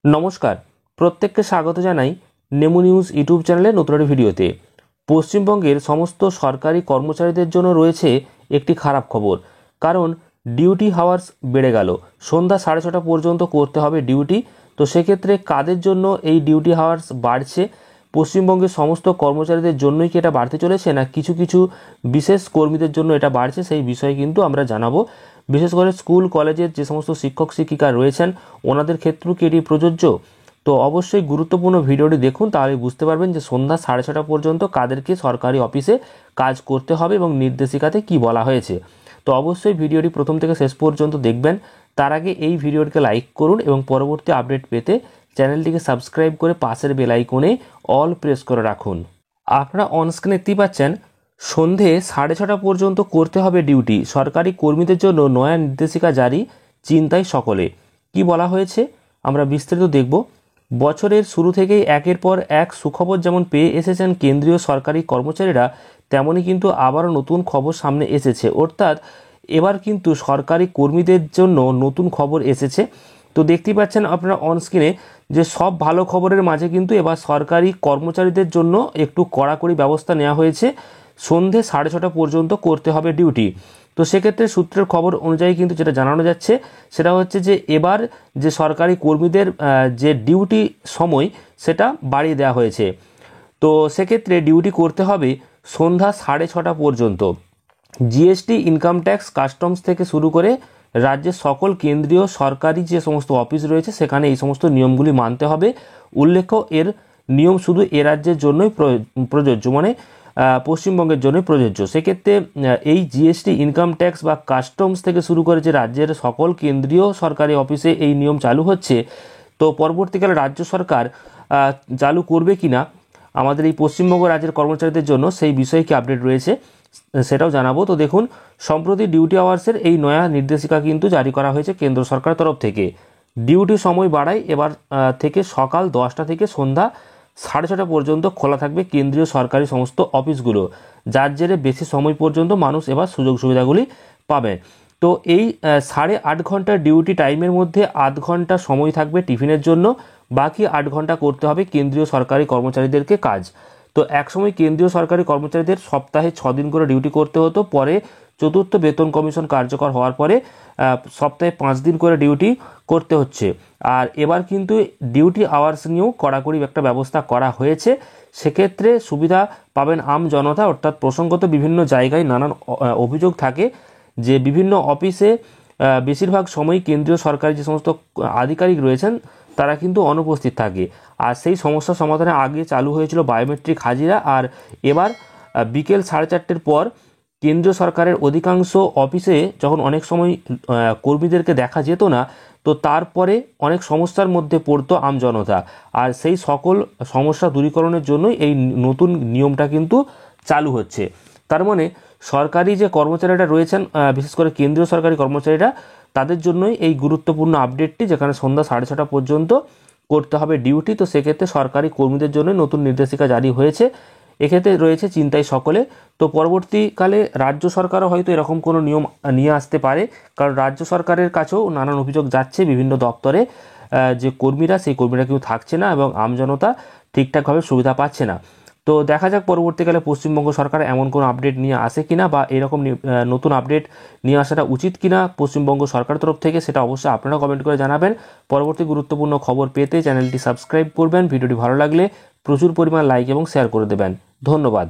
নমস্কার, প্রত্যেককে স্বাগত জানাই নেমু নিউজ ইউটিউব চ্যানেলে নতুন একটি ভিডিওতে। পশ্চিমবঙ্গের সমস্ত সরকারি কর্মচারীদের জন্য রয়েছে একটি খারাপ খবর, কারণ ডিউটি হাওয়ার্স বেড়ে গেল। সন্ধ্যা 6:30 পর্যন্ত করতে হবে ডিউটি। তো সেক্ষেত্রে কাদের জন্য এই ডিউটি হাওয়ার্স বাড়ছে? পশ্চিমবঙ্গের সমস্ত কর্মচারীদের জন্যই কি এটা বাড়তে চলেছে, না কিছু কিছু বিশেষ কর্মীদের জন্য এটা বাড়ছে? সেই বিষয়ে কিন্তু আমরা জানাবো। বিশেষ করে স্কুল কলেজের যে সমস্ত শিক্ষক শিক্ষিকা রয়েছেন ওনাদের ক্ষেত্রেও কি এটি প্রযোজ্য? তো অবশ্যই গুরুত্বপূর্ণ ভিডিওটি দেখুন, তাহলে বুঝতে পারবেন যে সন্ধ্যা 6:30 পর্যন্ত কাদেরকে সরকারি অফিসে কাজ করতে হবে এবং নির্দেশিকাতে কি বলা হয়েছে। তো অবশ্যই ভিডিওটি প্রথম থেকে শেষ পর্যন্ত দেখবেন। তার আগে এই ভিডিওটিকে লাইক করুন এবং পরবর্তী আপডেট পেতে চ্যানেলটিকে সাবস্ক্রাইব করে পাশের বেল আইকনে অল প্রেস করে রাখুন। আপনারা অনস্ক্রিনে দেখতেই পাচ্ছেন, সন্ধে 6:30 পর্যন্ত করতে হবে ডিউটি। সরকারি কর্মীদের জন্য নয়া নির্দেশিকা জারি, চিন্তায় সকলে। কি বলা হয়েছে আমরা বিস্তারিত দেখব। বছরের শুরু থেকেই একের পর এক সুখবর যেমন পেয়ে এসেছেন কেন্দ্রীয় সরকারি কর্মচারীরা, তেমনই কিন্তু আবারও নতুন খবর সামনে এসেছে। অর্থাৎ এবার কিন্তু সরকারি কর্মীদের জন্য নতুন খবর এসেছে। তো দেখতেই পাচ্ছেন আপনারা অনস্ক্রিনে যে সব ভালো খবরের মাঝে কিন্তু এবার সরকারি কর্মচারীদের জন্য একটু কড়াকড়ি ব্যবস্থা নেওয়া হয়েছে। সন্ধে 6:30 পর্যন্ত করতে হবে ডিউটি। তো সেক্ষেত্রে সূত্রের খবর অনুযায়ী কিন্তু যেটা জানানো যাচ্ছে সেটা হচ্ছে যে এবার যে সরকারি কর্মীদের যে ডিউটি সময় সেটা বাড়িয়ে দেওয়া হয়েছে। তো সেক্ষেত্রে ডিউটি করতে হবে সন্ধ্যা 6:30 পর্যন্ত। জিএসটি, ইনকাম ট্যাক্স, কাস্টমস থেকে শুরু করে রাজ্যের সকল কেন্দ্রীয় সরকারি যে সমস্ত অফিস রয়েছে সেখানে এই সমস্ত নিয়মগুলি মানতে হবে। উল্লেখ্য, এর নিয়ম শুধু এ রাজ্যের জন্যই প্রযোজ্য, মানে পশ্চিমবঙ্গের জন্যই প্রযোজ্য। সেক্ষেত্রে এই জিএসটি, ইনকাম ট্যাক্স বা কাস্টমস থেকে শুরু করে যে রাজ্যের সকল কেন্দ্রীয় সরকারি অফিসে এই নিয়ম চালু হচ্ছে, তো পরবর্তীকালে রাজ্য সরকার চালু করবে কিনা আমাদের এই পশ্চিমবঙ্গ রাজ্যের কর্মচারীদের জন্য, সেই বিষয়ে কি আপডেট রয়েছে সেটাও জানাবো। তো দেখুন, সম্প্রতি ডিউটি আওয়ার্সের এই নয়া নির্দেশিকা কিন্তু জারি করা হয়েছে কেন্দ্র সরকারের তরফ থেকে। ডিউটি সময় বাড়ায়, এবার থেকে সকাল 10টা থেকে সন্ধ্যা 6:30 পর্যন্ত খোলা থাকবে কেন্দ্রীয় সরকারি সমস্ত অফিসগুলো, যার জেরে বেশি সময় পর্যন্ত মানুষ এবার সুযোগ সুবিধাগুলি পাবে। তো এই 8.5 ঘন্টার ডিউটি টাইমের মধ্যে 8 ঘন্টা সময় থাকবে টিফিনের জন্য, বাকি 8 ঘন্টা করতে হবে কেন্দ্রীয় সরকারি কর্মচারীদেরকে কাজ। তো একসময় কেন্দ্রীয় সরকারি কর্মচারীদের সপ্তাহে 6 দিন করে ডিউটি করতে হতো। পরে চতুর্থ বেতন কমিশন কার্যকর হওয়ার পরে সপ্তাহে 5 দিন করে ডিউটি করতে হচ্ছে। আর এবার কিন্তু ডিউটি আওয়ার্স নিয়েও কড়াকড়ি একটা ব্যবস্থা করা হয়েছে। সেক্ষেত্রে সুবিধা পাবেন আম জনতা। অর্থাৎ প্রসঙ্গত বিভিন্ন জায়গায় নানান অভিযোগ থাকে যে বিভিন্ন অফিসে বেশিরভাগ সময় কেন্দ্রীয় সরকারি যে সমস্ত আধিকারিক রয়েছেন তারা কিন্তু অনুপস্থিত থাকে। আর সেই সমস্যা সমাধানে আগে চালু হয়েছিল বায়োমেট্রিক হাজিরা, আর এবার বিকেল 4:30 পর কেন্দ্রীয় সরকারের অধিকাংশ অফিসে যখন অনেক সময় কর্মীদেরকে দেখা যেত না, তো তারপরে অনেক সমস্যার মধ্যে পড়তো আমজনতা। আর সেই সকল সমস্যা দূরীকরণের জন্যই এই নতুন নিয়মটা কিন্তু চালু হচ্ছে। তার মানে সরকারি যে কর্মচারীরা রয়েছেন, বিশেষ করে কেন্দ্রীয় সরকারি কর্মচারীরা, তাদের জন্যই এই গুরুত্বপূর্ণ আপডেটটি, যেখানে সন্ধ্যা 6:30 পর্যন্ত করতে হবে ডিউটি। তো সেক্ষেত্রে সরকারি কর্মীদের জন্য নতুন নির্দেশিকা জারি হয়েছে। এক্ষেত্রে রয়েছে চিন্তায় সকলে। তো পরবর্তীকালে রাজ্য সরকারও হয়তো এরকম কোনো নিয়ম নিয়ে আসতে পারে, কারণ রাজ্য সরকারের কাছেও নানান অভিযোগ যাচ্ছে বিভিন্ন দপ্তরে যে কর্মীরা, সেই কর্মীরা কেউ থাকছে না এবং আমজনতা ঠিকঠাকভাবে সুবিধা পাচ্ছে না। তো দেখা যাক পরবর্তীকালে পশ্চিমবঙ্গ সরকার এমন কোনো আপডেট নিয়ে আসে কিনা, বা এরকম নতুন আপডেট নিয়ে আসাটা উচিত কিনা পশ্চিমবঙ্গ সরকার তরফ থেকে, সেটা অবশ্যই আপনারা কমেন্ট করে জানাবেন। পরবর্তী গুরুত্বপূর্ণ খবর পেতে চ্যানেলটি সাবস্ক্রাইব করবেন। ভিডিওটি ভালো লাগলে প্রচুর পরিমাণ লাইক এবং শেয়ার করে দেবেন। ধন্যবাদ।